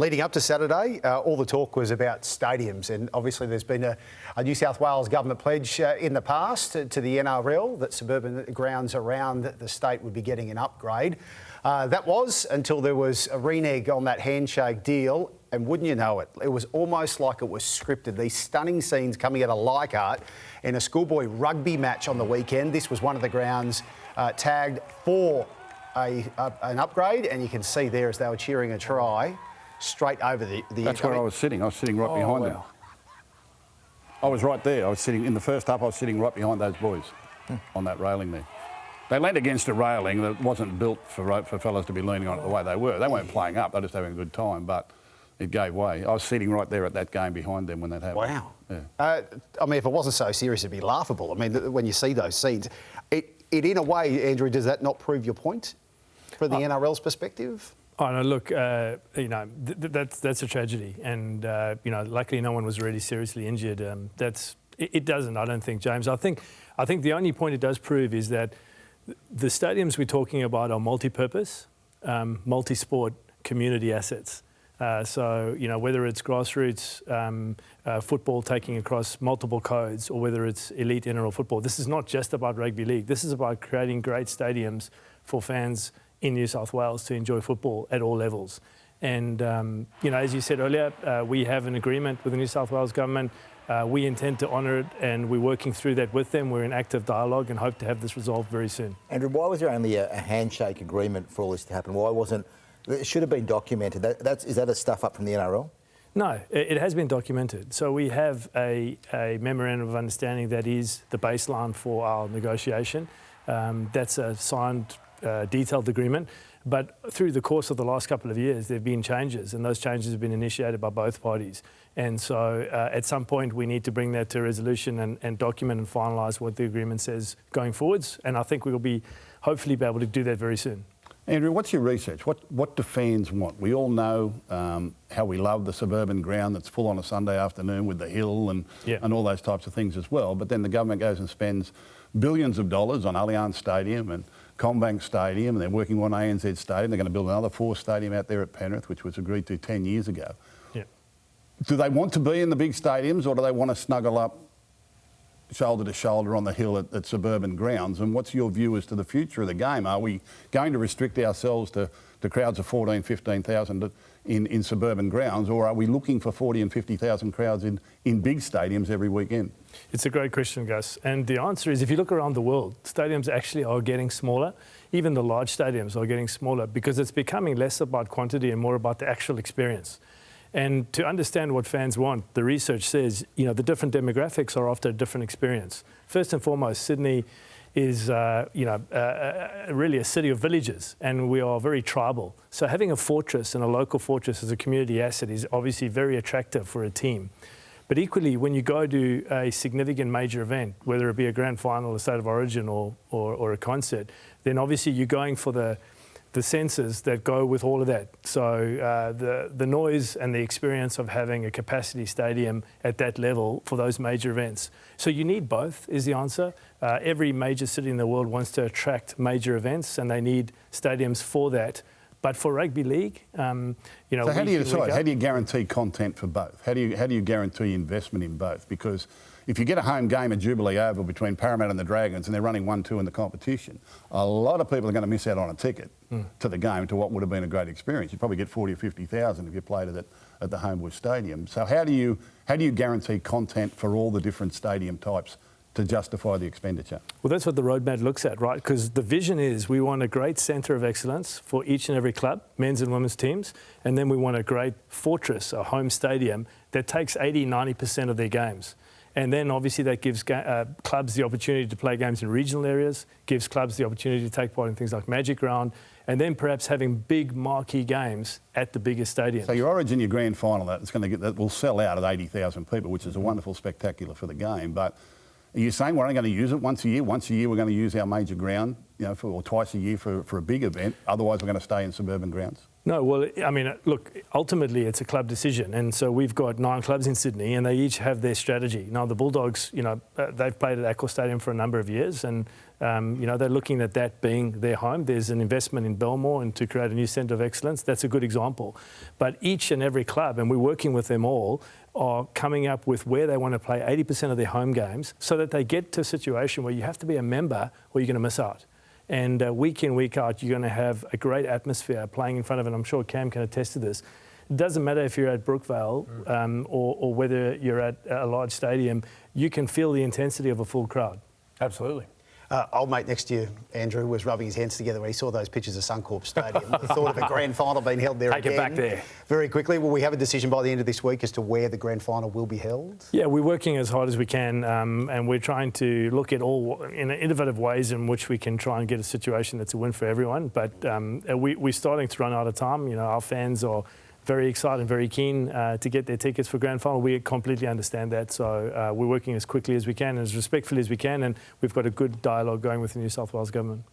Leading up to Saturday, all the talk was about stadiums, and obviously there's been a New South Wales government pledge in the past to the NRL that suburban grounds around the state would be getting an upgrade. That was until there was a renege on that handshake deal, and wouldn't you know it, it was almost like it was scripted. These stunning scenes coming out of Leichhardt in a schoolboy rugby match on the weekend. This was one of the grounds tagged for an upgrade, and you can see there as they were cheering a try straight over the That's where I was sitting. I was sitting right behind them. I was right there. I was sitting in the first half. I was sitting right behind those boys on that railing there. They leaned against a railing that wasn't built for fellas to be leaning on it the way they were. They weren't playing up. They were just having a good time, but it gave way. I was sitting right there at that game behind them when that happened. Wow. Yeah. I mean, if it wasn't so serious, it'd be laughable. I mean, when you see those scenes, it in a way, Andrew, does that not prove your point for the NRL's perspective? Oh no! Look, that's a tragedy, and luckily no one was really seriously injured. It doesn't. I don't think, James. I think the only point it does prove is that the stadiums we're talking about are multi-purpose, multi-sport community assets. So whether it's grassroots football taking across multiple codes, or whether it's elite NRL football, this is not just about rugby league. This is about creating great stadiums for fans in New South Wales to enjoy football at all levels. And, as you said earlier, we have an agreement with the New South Wales government. We intend to honour it, and we're working through that with them. We're in active dialogue and hope to have this resolved very soon. Andrew, why was there only a handshake agreement for all this to happen? Why wasn't... It should have been documented. Is that a stuff up from the NRL? No, it has been documented. So we have a memorandum of understanding that is the baseline for our negotiation. That's a signed detailed agreement, but through the course of the last couple of years there have been changes, and those changes have been initiated by both parties, and so at some point we need to bring that to a resolution and document and finalise what the agreement says going forwards, and I think we will be hopefully be able to do that very soon. Andrew, what's your research? What do fans want? We all know how we love the suburban ground that's full on a Sunday afternoon with the hill and all those types of things as well, but then the government goes and spends billions of dollars on Allianz Stadium and Combank Stadium, and they're working on ANZ Stadium. They're going to build another 4 stadium out there at Penrith, which was agreed to 10 years ago. Yeah. Do they want to be in the big stadiums, or do they want to snuggle up shoulder to shoulder on the hill at suburban grounds? And what's your view as to the future of the game? Are we going to restrict ourselves to crowds of 14,000, 15,000 in suburban grounds, or are we looking for 40,000 and 50,000 crowds in big stadiums every weekend? It's a great question, Gus. And the answer is, if you look around the world, stadiums actually are getting smaller. Even the large stadiums are getting smaller because it's becoming less about quantity and more about the actual experience. And to understand what fans want, the research says, the different demographics are after a different experience. First and foremost, Sydney is, really a city of villages, and we are very tribal. So having a fortress and a local fortress as a community asset is obviously very attractive for a team. But equally, when you go to a significant major event, whether it be a grand final, a state of origin, or a concert, then obviously you're going for the senses that go with all of that. So the noise and the experience of having a capacity stadium at that level for those major events. So you need both, is the answer. Every major city in the world wants to attract major events, and they need stadiums for that. But for rugby league, So how do you decide? How do you guarantee content for both? How do you guarantee investment in both? Because if you get a home game at Jubilee Oval between Parramatta and the Dragons, and they're running 1-2 in the competition, a lot of people are going to miss out on a ticket to the game, to what would have been a great experience. You'd probably get 40 or 50,000 if you played it at the Homebush Stadium. So how do you guarantee content for all the different stadium types to justify the expenditure? Well, that's what the roadmap looks at, right? Because the vision is we want a great centre of excellence for each and every club, men's and women's teams, and then we want a great fortress, a home stadium that takes 80-90% of their games. And then obviously that gives clubs the opportunity to play games in regional areas, gives clubs the opportunity to take part in things like Magic Round, and then perhaps having big marquee games at the biggest stadiums. So your Origin, your grand final, that will sell out at 80,000 people, which is a wonderful spectacular for the game. But are you saying we're only going to use it once a year? Once a year we're going to use our major ground, or twice a year for a big event. Otherwise we're going to stay in suburban grounds? No, well, I mean, look, ultimately it's a club decision. And so we've got 9 clubs in Sydney and they each have their strategy. Now, the Bulldogs, they've played at Accor Stadium for a number of years and, they're looking at that being their home. There's an investment in Belmore and to create a new centre of excellence. That's a good example. But each and every club, and we're working with them all, are coming up with where they want to play 80% of their home games so that they get to a situation where you have to be a member or you're going to miss out. And week in, week out, you're going to have a great atmosphere playing in front of it. I'm sure Cam can attest to this. It doesn't matter if you're at Brookvale or whether you're at a large stadium, you can feel the intensity of a full crowd. Absolutely. Old mate next to you, Andrew, was rubbing his hands together when he saw those pictures of Suncorp Stadium. The thought of a grand final being held there Take again. it back there. Very quickly, will we have a decision by the end of this week as to where the grand final will be held? Yeah, we're working as hard as we can and we're trying to look at all innovative ways in which we can try and get a situation that's a win for everyone. But we're starting to run out of time. Our fans are very excited and very keen to get their tickets for grand final. We completely understand that. So we're working as quickly as we can, as respectfully as we can, and we've got a good dialogue going with the New South Wales government.